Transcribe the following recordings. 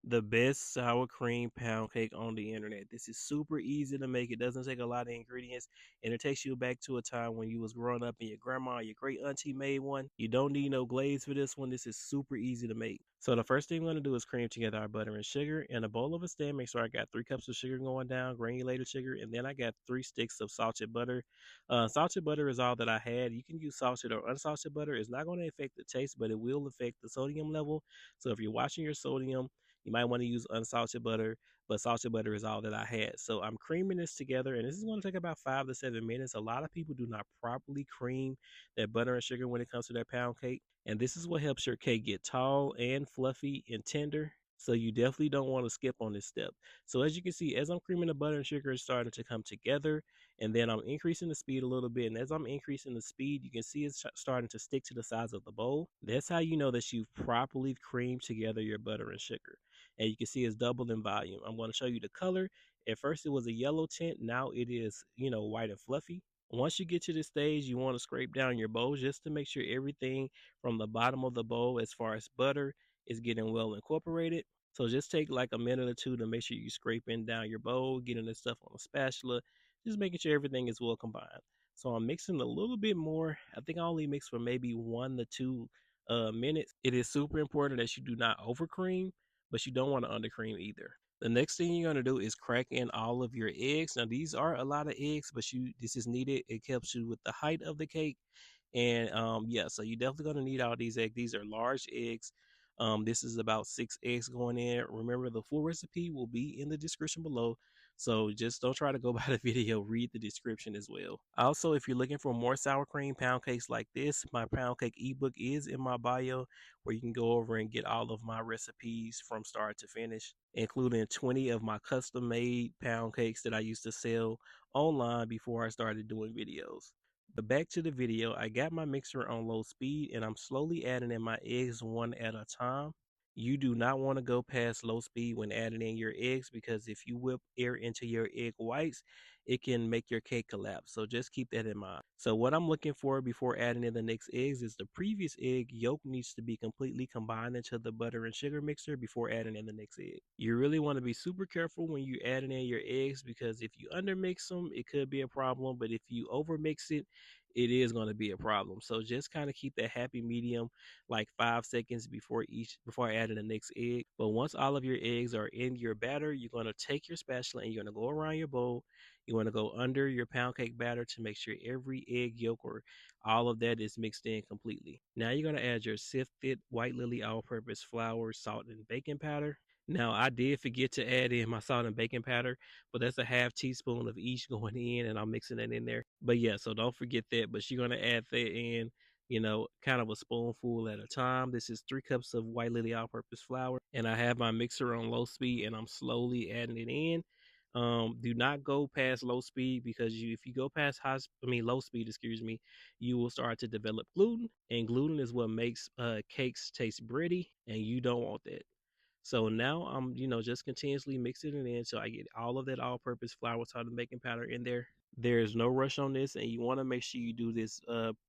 The best sour cream pound cake on the internet. This is super easy to make. It doesn't take a lot of ingredients, and it takes you back to a time when you was growing up and your grandma or your great auntie made one. You don't need no glaze for this one. This is super easy to make. So the first thing we're gonna do is cream together our butter and sugar in a bowl of a stand. Make sure I got 3 cups of sugar going down, granulated sugar, and then I got 3 sticks of salted butter. Salted butter is all that I had. You can use salted or unsalted butter. It's not going to affect the taste, but it will affect the sodium level. So if you're watching your sodium, you might want to use unsalted butter, but salted butter is all that I had. So I'm creaming this together, and this is going to take about 5 to 7 minutes. A lot of people do not properly cream their butter and sugar when it comes to their pound cake. And this is what helps your cake get tall and fluffy and tender. So you definitely don't want to skip on this step. So as you can see, as I'm creaming the butter and sugar, it's starting to come together. And then I'm increasing the speed a little bit. And as I'm increasing the speed, you can see it's starting to stick to the sides of the bowl. That's how you know that you've properly creamed together your butter and sugar. And you can see it's doubled in volume. I'm going to show you the color. At first it was a yellow tint. Now it is, white and fluffy. Once you get to this stage, you want to scrape down your bowl just to make sure everything from the bottom of the bowl, as far as butter, is getting well incorporated. So just take like a minute or two to make sure you scraping down your bowl, getting this stuff on a spatula, just making sure everything is well combined. So I'm mixing a little bit more. I think I only mix for maybe 1 to 2 minutes. It is super important that you do not over cream, but you don't want to under cream either. The next thing you're going to do is crack in all of your eggs. Now these are a lot of eggs, but this is needed. It helps you with the height of the cake. And yeah, so you're definitely going to need all these eggs. These are large eggs. This is about 6 eggs going in. Remember, the full recipe will be in the description below. So just don't try to go by the video, read the description as well. Also, if you're looking for more sour cream pound cakes like this, my pound cake ebook is in my bio, where you can go over and get all of my recipes from start to finish, including 20 of my custom made pound cakes that I used to sell online before I started doing videos. But back to the video, I got my mixer on low speed and I'm slowly adding in my eggs one at a time. You do not want to go past low speed when adding in your eggs, because if you whip air into your egg whites, it can make your cake collapse. So just keep that in mind. So what I'm looking for before adding in the next eggs is the previous egg yolk needs to be completely combined into the butter and sugar mixer before adding in the next egg. You really want to be super careful when you're adding in your eggs, because if you undermix them, it could be a problem. But if you overmix it, it is going to be a problem. So just kind of keep that happy medium, like 5 seconds before adding the next egg. But once all of your eggs are in your batter, you're going to take your spatula and you're going to go around your bowl. You want to go under your pound cake batter to make sure every egg yolk or all of that is mixed in completely. Now you're going to add your sifted white lily all-purpose flour, salt, and baking powder. Now, I did forget to add in my salt and baking powder, but that's a half teaspoon of each going in, and I'm mixing it in there. But yeah, so don't forget that. But you're going to add that in, kind of a spoonful at a time. This is 3 cups of white lily all-purpose flour, and I have my mixer on low speed, and I'm slowly adding it in. Do not go past low speed, because if you go past low speed, excuse me, you will start to develop gluten, and gluten is what makes cakes taste bready, and you don't want that. So now I'm, just continuously mixing it in so I get all of that all-purpose flour, salt, and baking powder in there. There's no rush on this, and you want to make sure you do this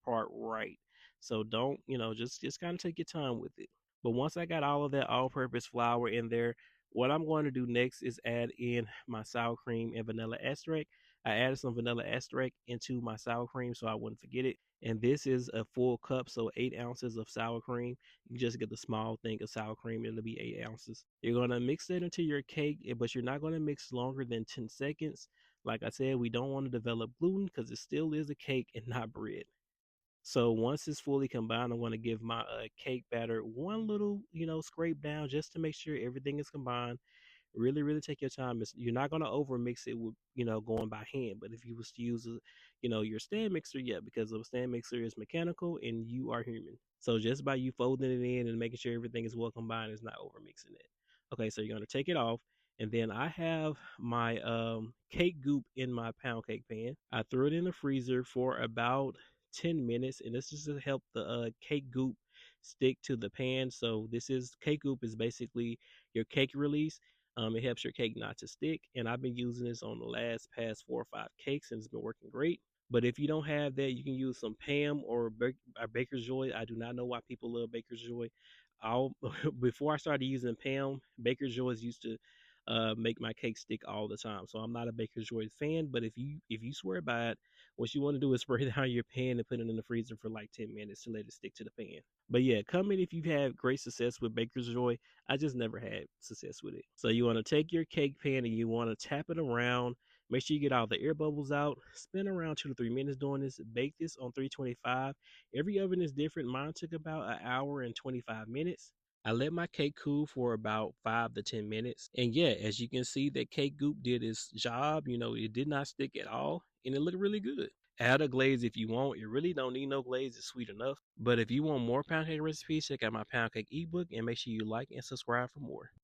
part right. So don't, just kind of take your time with it. But once I got all of that all-purpose flour in there, what I'm going to do next is add in my sour cream and vanilla extract. I added some vanilla extract into my sour cream so I wouldn't forget it. And this is a full cup, so 8 ounces of sour cream. You just get the small thing of sour cream, and it'll be 8 ounces. You're going to mix it into your cake, but you're not going to mix longer than 10 seconds. Like I said, we don't want to develop gluten because it still is a cake and not bread. So once it's fully combined, I'm going to give my cake batter one little, scrape down just to make sure everything is combined. Really, really take your time. You're not going to over mix it with, going by hand. But if you was to use, your stand mixer, yeah, because the stand mixer is mechanical and you are human. So just by you folding it in and making sure everything is well combined is not over mixing it. Okay, so you're going to take it off. And then I have my cake goop in my pound cake pan. I threw it in the freezer for about 10 minutes, and this is to help the cake goop stick to the pan. So cake goop is basically your cake release. It helps your cake not to stick, and I've been using this on the past 4 or 5 cakes, and it's been working great. But if you don't have that, you can use some Pam or Baker's Joy. I do not know why people love Baker's Joy. I'll before I started using Pam, Baker's Joys used to make my cake stick all the time. So I'm not a Baker's Joy fan, but if you swear by it, what you want to do is spray it on your pan and put it in the freezer for like 10 minutes to let it stick to the pan. But yeah, comment if you've had great success with Baker's Joy. I just never had success with it. So you want to take your cake pan and you want to tap it around. Make sure you get all the air bubbles out. Spend around 2 to 3 minutes doing this. Bake this on 325. Every oven is different. Mine took about an hour and 25 minutes. I let my cake cool for about 5 to 10 minutes. And yeah, as you can see, that cake goop did its job. It did not stick at all and it looked really good. Add a glaze if you want. You really don't need no glaze. It's sweet enough. But if you want more pound cake recipes, check out my pound cake ebook and make sure you like and subscribe for more.